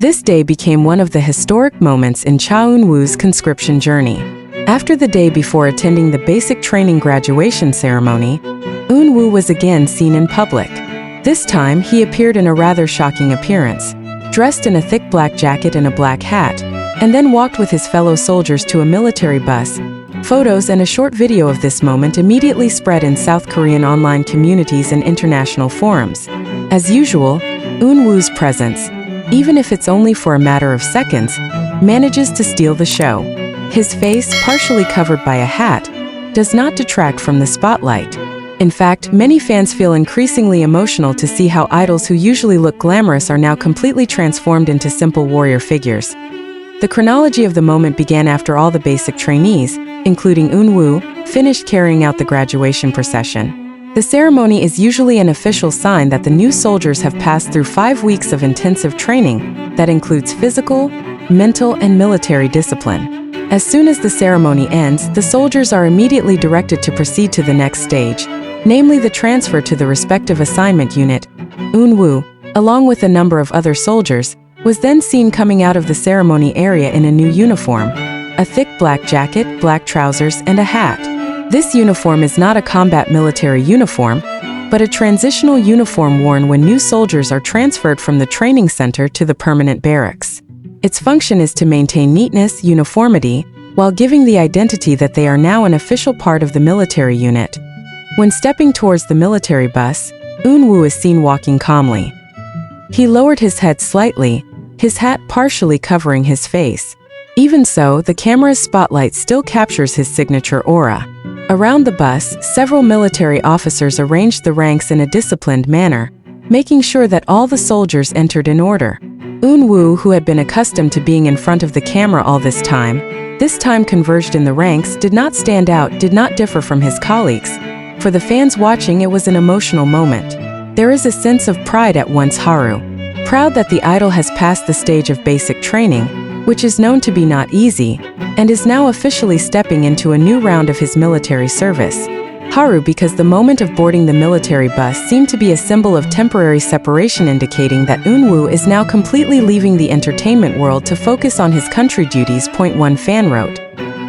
This day became one of the historic moments in Cha Eun-woo's conscription journey. After the day before attending the basic training graduation ceremony, Eun-woo was again seen in public. This time, he appeared in a rather shocking appearance, dressed in a thick black jacket and a black hat, and then walked with his fellow soldiers to a military bus. Photos and a short video of this moment immediately spread in South Korean online communities and international forums. As usual, Eun-woo's presence, even if it's only for a matter of seconds, manages to steal the show. His face, partially covered by a hat, does not detract from the spotlight. In fact, many fans feel increasingly emotional to see how idols who usually look glamorous are now completely transformed into simple warrior figures. The chronology of the moment began after all the basic trainees, including Eun-woo, finished carrying out the graduation procession. The ceremony is usually an official sign that the new soldiers have passed through 5 weeks of intensive training that includes physical, mental, and military discipline. As soon as the ceremony ends, the soldiers are immediately directed to proceed to the next stage, namely the transfer to the respective assignment unit. Eun-woo, along with a number of other soldiers, was then seen coming out of the ceremony area in a new uniform, a thick black jacket, black trousers, and a hat. This uniform is not a combat military uniform, but a transitional uniform worn when new soldiers are transferred from the training center to the permanent barracks. Its function is to maintain neatness, uniformity, while giving the identity that they are now an official part of the military unit. When stepping towards the military bus, Eun-woo is seen walking calmly. He lowered his head slightly, his hat partially covering his face. Even so, the camera's spotlight still captures his signature aura. Around the bus, several military officers arranged the ranks in a disciplined manner, making sure that all the soldiers entered in order. Eun-woo, who had been accustomed to being in front of the camera all this time converged in the ranks, did not stand out, did not differ from his colleagues. For the fans watching, it was an emotional moment. There is a sense of pride at once Haru. Proud that the idol has passed the stage of basic training, which is known to be not easy, and is now officially stepping into a new round of his military service. Haru because the moment of boarding the military bus seemed to be a symbol of temporary separation, indicating that Eun-woo is now completely leaving the entertainment world to focus on his country duties. One fan wrote,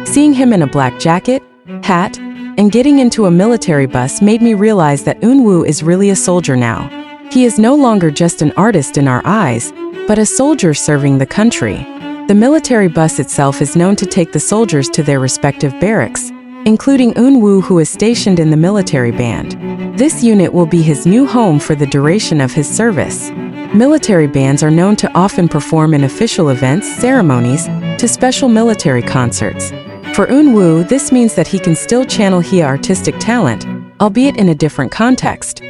"Seeing him in a black jacket, hat, and getting into a military bus made me realize that Eun-woo is really a soldier now. He is no longer just an artist in our eyes, but a soldier serving the country." The military bus itself is known to take the soldiers to their respective barracks, including Eun-woo, who is stationed in the military band. This unit will be his new home for the duration of his service. Military bands are known to often perform in official events, ceremonies, to special military concerts. For Eun-woo, this means that he can still channel his artistic talent, albeit in a different context.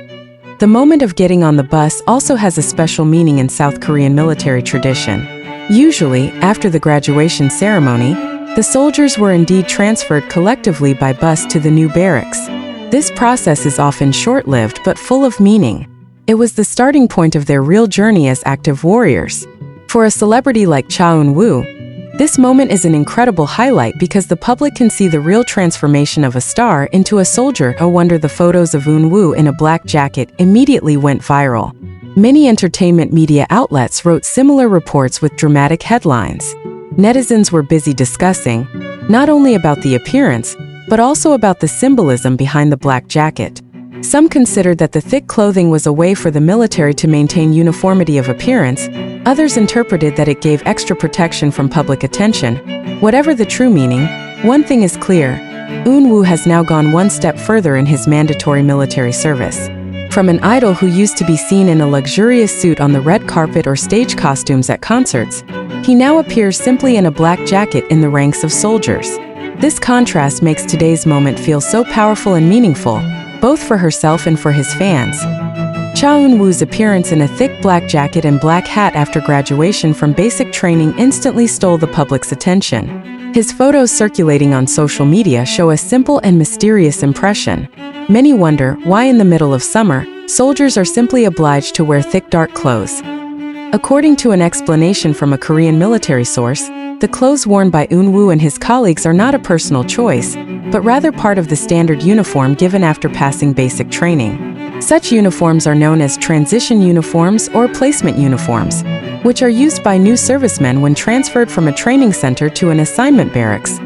The moment of getting on the bus also has a special meaning in South Korean military tradition. Usually, after the graduation ceremony, the soldiers were indeed transferred collectively by bus to the new barracks. This process is often short-lived but full of meaning. It was the starting point of their real journey as active warriors. For a celebrity like Cha Eun-woo, this moment is an incredible highlight because the public can see the real transformation of a star into a soldier. No wonder the photos of Eun-woo in a black jacket immediately went viral. Many entertainment media outlets wrote similar reports with dramatic headlines. Netizens were busy discussing, not only about the appearance, but also about the symbolism behind the black jacket. Some considered that the thick clothing was a way for the military to maintain uniformity of appearance. Others interpreted that it gave extra protection from public attention. Whatever the true meaning, one thing is clear: Eun-woo has now gone one step further in his mandatory military service. From an idol who used to be seen in a luxurious suit on the red carpet or stage costumes at concerts, he now appears simply in a black jacket in the ranks of soldiers. This contrast makes today's moment feel so powerful and meaningful, both for herself and for his fans. Cha Eun-woo's appearance in a thick black jacket and black hat after graduation from basic training instantly stole the public's attention. His photos circulating on social media show a simple and mysterious impression. Many wonder why in the middle of summer, soldiers are simply obliged to wear thick dark clothes. According to an explanation from a Korean military source, the clothes worn by Eun-woo and his colleagues are not a personal choice, but rather part of the standard uniform given after passing basic training. Such uniforms are known as transition uniforms or placement uniforms. which are used by new servicemen when transferred from a training center to an assignment barracks.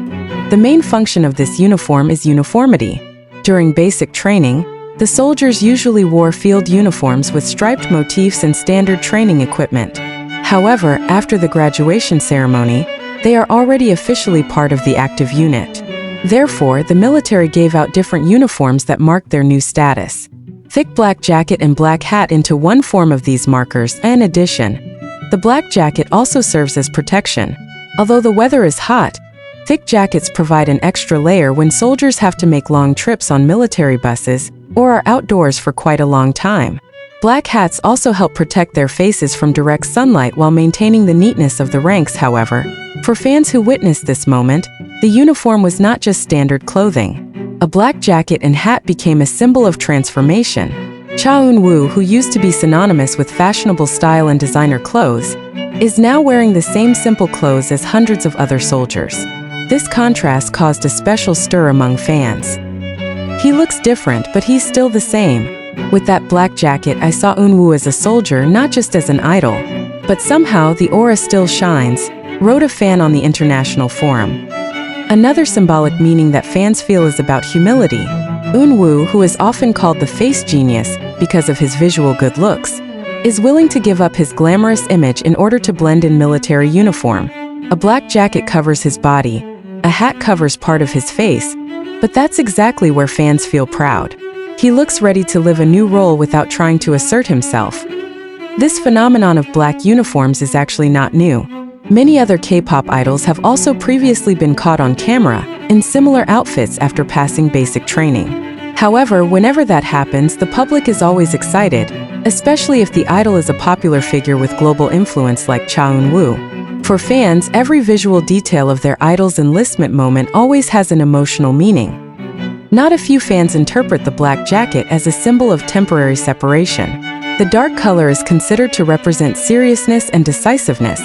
The main function of this uniform is uniformity. During basic training, the soldiers usually wore field uniforms with striped motifs and standard training equipment. However, after the graduation ceremony, they are already officially part of the active unit. Therefore, the military gave out different uniforms that marked their new status. Thick black jacket and black hat into one form of these markers. In addition, the black jacket also serves as protection. Although the weather is hot, thick jackets provide an extra layer when soldiers have to make long trips on military buses or are outdoors for quite a long time. Black hats also help protect their faces from direct sunlight while maintaining the neatness of the ranks. However, for fans who witnessed this moment, the uniform was not just standard clothing. A black jacket and hat became a symbol of transformation. Cha Eun-woo, who used to be synonymous with fashionable style and designer clothes, is now wearing the same simple clothes as hundreds of other soldiers. This contrast caused a special stir among fans. He looks different, but he's still the same. With that black jacket, I saw Eun-woo as a soldier, not just as an idol. But somehow the aura still shines, wrote a fan on the international forum. Another symbolic meaning that fans feel is about humility. Eun-woo, who is often called the face genius because of his visual good looks, is willing to give up his glamorous image in order to blend in military uniform. A black jacket covers his body, a hat covers part of his face, but that's exactly where fans feel proud. He looks ready to live a new role without trying to assert himself. This phenomenon of black uniforms is actually not new. Many other K-pop idols have also previously been caught on camera in similar outfits after passing basic training. However, whenever that happens, the public is always excited, especially if the idol is a popular figure with global influence like Cha Eun-woo. For fans, every visual detail of their idol's enlistment moment always has an emotional meaning. Not a few fans interpret the black jacket as a symbol of temporary separation. The dark color is considered to represent seriousness and decisiveness,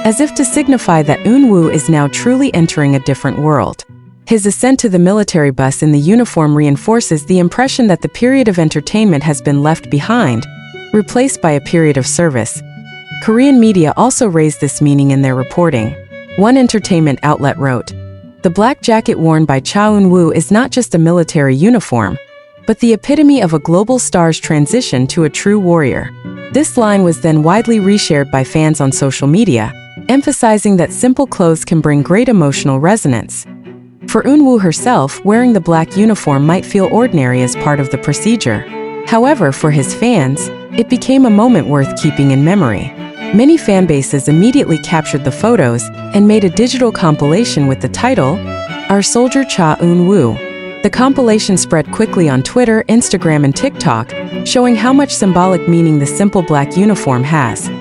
as if to signify that Eun-woo is now truly entering a different world. His ascent to the military bus in the uniform reinforces the impression that the period of entertainment has been left behind, replaced by a period of service. Korean media also raised this meaning in their reporting. One entertainment outlet wrote, "The black jacket worn by Cha Eun-woo is not just a military uniform, but the epitome of a global star's transition to a true warrior." This line was then widely reshared by fans on social media, emphasizing that simple clothes can bring great emotional resonance. For Eun-woo herself, wearing the black uniform might feel ordinary as part of the procedure. However, for his fans, it became a moment worth keeping in memory. Many fan bases immediately captured the photos and made a digital compilation with the title, "Our Soldier Cha Eun-woo." The compilation spread quickly on Twitter, Instagram, and TikTok, showing how much symbolic meaning the simple black uniform has.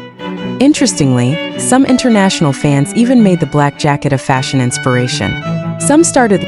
Interestingly, some international fans even made the black jacket a fashion inspiration. Some started